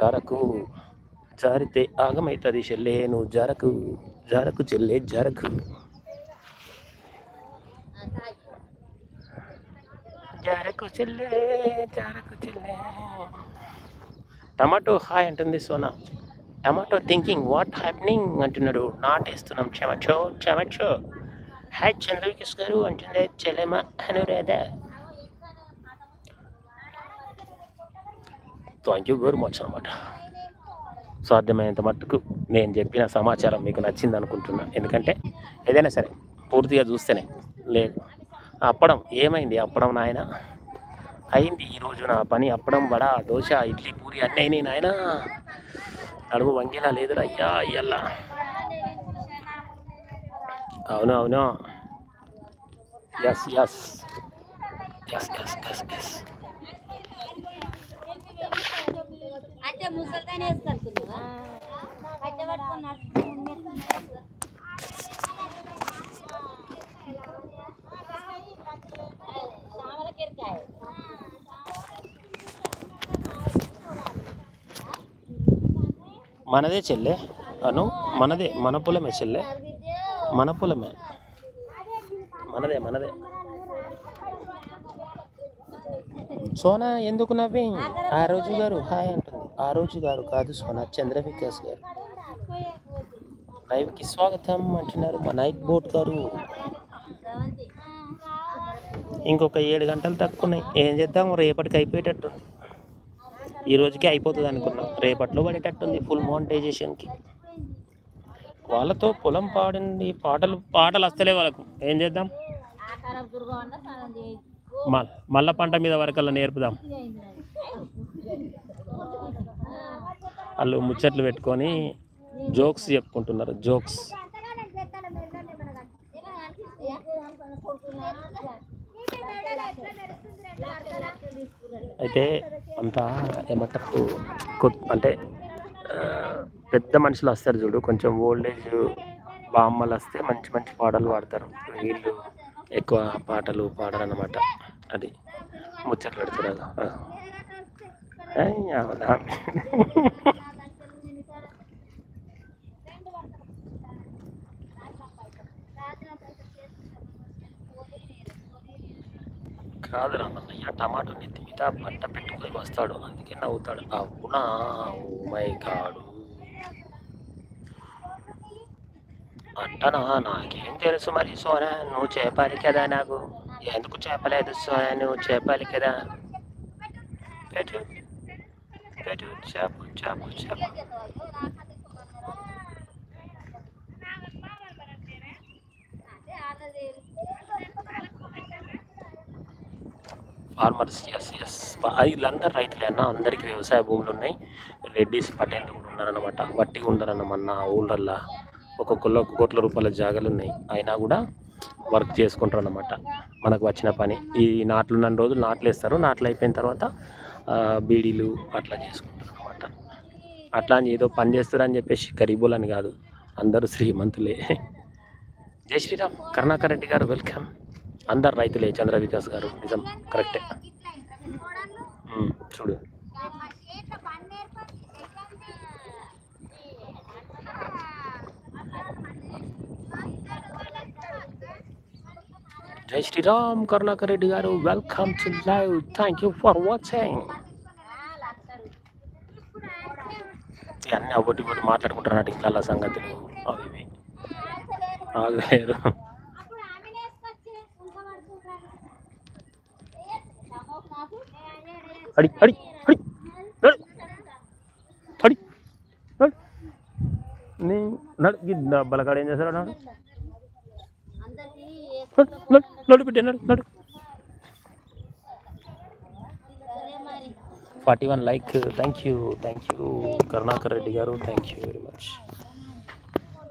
జారకు జారితే ఆగమైతది చెల్లే నువ్వు జారకు జారకు చెల్లే జారకు జారకు చెల్లే జారకు చెల్లే. టమాటో హాయ్ అంటుంది Sona. Tomato thinking what happening అంటున్నాడు. నాటేస్తున్నాం tomato tomato. Hi Chandravikesh garu అంటుంది చెల్లెమ Anuradha. Thank you very much అనమాట. సాధ్యమైనంత మట్టుకు నేను చెప్పిన సమాచారం మీకు నచ్చింది అనుకుంటున్నా. ఎందుకంటే ఏదైనా సరే పూర్తిగా చూస్తేనే లేదు. అప్పడం ఏమైంది? అప్పడం నాయన అయింది ఈరోజు నా పని. అప్పడం వడ దోశ ఇడ్లీ పూరి అన్నీ అయినాయి నాయన. నడుము వంగేలా లేదురా అయ్యా అయ్యల్లా. అవును అవును yes yes yes yes yes yes. మనదే చెల్లె అను, మనదే, మన పొలమే చెల్లె, మన పొలమే, మనదే మనదే. సోనా ఎందుకు నవ్వి? ఆ రోజు గారు హాయ్ అంటుంది. ఆ రోజు గారు కాదు సోనా, చంద్రవికాస్ గారు. లైవ్కి స్వాగతం అంటున్నారు మా నైట్ బోట్ గారు. ఇంకొక 7 గంటలు తక్కువన్నాయి. ఏం చేద్దాం, రేపటికి అయిపోయేటట్టు. ఈ రోజుకి అయిపోతుంది అనుకున్నాం, రేపట్లో పడేటట్టుంది ఫుల్ మోనిటైజేషన్కి. వాళ్ళతో పొలం పాడింది, పాటలు వస్తలే వాళ్ళకు. ఏం చేద్దాం, మళ్ళా పంట మీద వరకల్లా నేర్పుదాం. వాళ్ళు ముచ్చట్లు పెట్టుకొని జోక్స్ చెప్పుకుంటున్నారు. జోక్స్ అయితే అంతా ఏమంటారు, అంటే పెద్ద మనుషులు వస్తారు చూడు, కొంచెం ఓల్డేజ్ బామ్మలు వస్తే మంచి మంచి పాటలు పాడతారు. వీళ్ళు ఎక్కువ పాటలు పాడరు అన్నమాట. అది ముచ్చట్లు పెడతారు. కాదు రామన్నయ్య, టమాటో నెత్తి మీద పంట పెట్టుకొని వస్తాడు, అందుకే నవ్వుతాడు. అవునా, ఓ మై గాడ్ అంటనా? నాకేం తెలుసు మరి సోనా, నువ్వు చెప్పాలి కదా నాకు. ఎందుకు చెప్పలేదు సోనా? నువ్వు చెప్పాలి కదా. పెట్టు పెట్టు, చెప్పు చెప్పు చెప్పు. ఫార్మర్స్, ఎస్ ఎస్, వీళ్ళందరూ రైతులే అన్న. అందరికీ వ్యవసాయ భూములు ఉన్నాయి. రెడ్డిస్ పటేళ్ళు కూడా ఉన్నారనమాట. వట్టిగా ఉండరన్న ఊళ్ళల్లో. ఒక్కొక్కళ్ళు 1 కోట్ల రూపాయల జాగాలు ఉన్నాయి, అయినా కూడా వర్క్ చేసుకుంటారు అన్నమాట. మనకు వచ్చిన పని ఈ నాట్లు ఉన్న రోజులు నాట్లు వేస్తారు, నాట్లు అయిపోయిన తర్వాత బీడీలు అట్లా చేసుకుంటారు అనమాట. అట్లా అని ఏదో పని చేస్తారని చెప్పేసి గరీబులని కాదు, అందరూ శ్రీమంతులే. జై శ్రీరామ్. కరుణాకర్ రెడ్డి గారు వెల్కమ్. అందరు రైతులే చంద్ర వికాస్ గారు, నిజం, కరెక్టే. చూడు, జై శ్రీరామ్ కరుణాకర్ రెడ్డి గారు, welcome to live. Thank you for watching. అన్నీ ఒకటి మాట్లాడుకుంటున్నాడు ఇట్లా సంగతులు అవి ఆగలేరు. అడి అడి అడి అడి నడు బలగాడు ఏం చేస్తాడు? నడు బిడ్డ నడు నడు. 41 like. Thank you Karunakar Reddy గారు, థ్యాంక్ యూ వెరీ మచ్.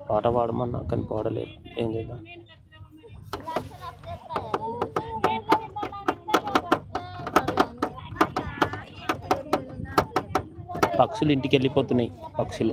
పాట పాడమన్నా కానీ పాడలేదు, ఏం చేద్దాం. పక్షులు ఇంటికి వెళ్ళిపోతున్నాయి, పక్షులు.